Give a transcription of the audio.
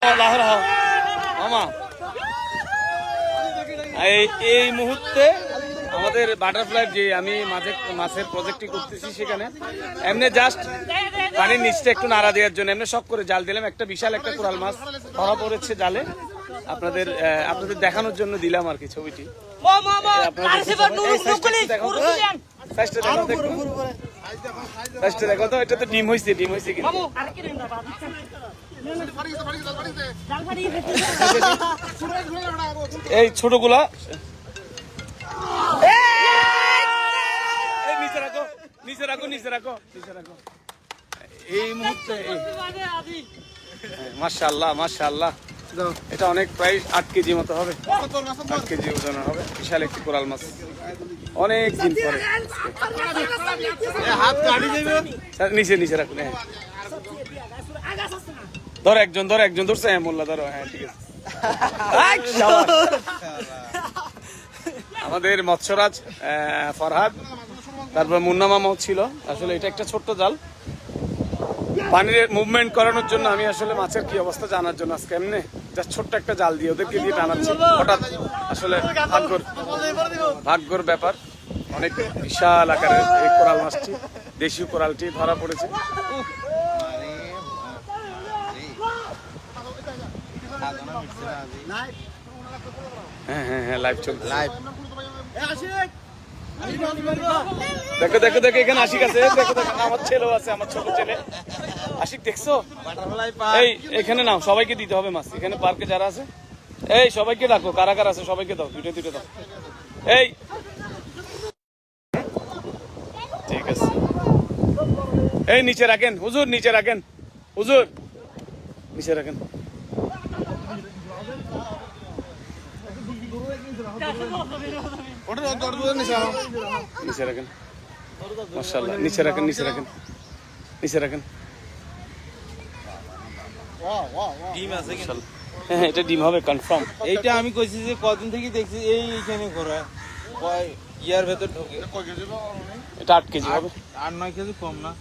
মামা এই মুহূর্তে আমাদের বাটারফ্লাই যে আমি মাছের প্রজেক্টটি করতেছি সেখানে এমনি জাস্ট পানির নিচটা একটু নাড়া দেওয়ার জন্য এমনি শখ করে জাল দিলাম। একটা বিশাল একটা কোরাল মাছ ধরা পড়েছে জালে। আপনাদের দেখানোর জন্য দিলাম আর কি ছবিটি। দেখো তো, এটা তো ডিম হয়েছে কিন্তু এই ছোটগুলা নিচে রাখো এই মুহূর্তে মাশাআল্লাহ এটা অনেক প্রায় 8 কেজি মতো হবে, 8 কেজি ওজনের হবে। বিশাল একটি কোরাল মাছ, অনেক দিন পরে। নিচে রাখুন। ধরো একজন ধরছে। হ্যাঁ মোল্লা ধরো। হ্যাঁ ঠিক আছে। আমাদের মৎস্যরাজ ফরহাদ, তারপর মুন্না মামাও ছিল। আসলে এটা একটা ছোট্ট জাল, পানির মুভমেন্ট করানোর জন্য। আমি আসলে মাছের কি অবস্থা জানার জন্য আজকে এমনি জাস্ট ছোট্ট একটা জাল দিয়ে ওদেরকে দিয়ে টানাচ্ছি। হঠাৎ আসলে ভাগ্যর ব্যাপার। অনেক বিশাল আকারের এই কোরাল মাছটি, দেশীয় কোরালটি ধরা পড়েছে। হ্যাঁ লাইভ চলছে। দেখো এখানে আশিক আছে। দেখো আমার ছেলেও আছে, আমার ছোট ছেলে আশিক। দেখছো এই এখানে নাও, সবাইকে দিতে হবে মাছ। এখানে পার্কে যারা আছে এই সবাইকে ডাকো, কারা আছে সবাইকে দাও, দুটো দাও। এই ঠিক আছে। এই নিচে রাখেন হুজুর, নিচে রাখেন। নিচে রাখেন। মাশাআল্লাহ, নিচে রাখেন। ডিম আছে কি? হ্যাঁ এটা ডিম হবে কনফার্ম। এইটা আমি কইছি যে কদিন থেকে দেখছি এইখানে ঘোরা ইয়ার ভেতর ঢোকে। এটা 8 কেজি হবে, 8-9 কেজি কম না।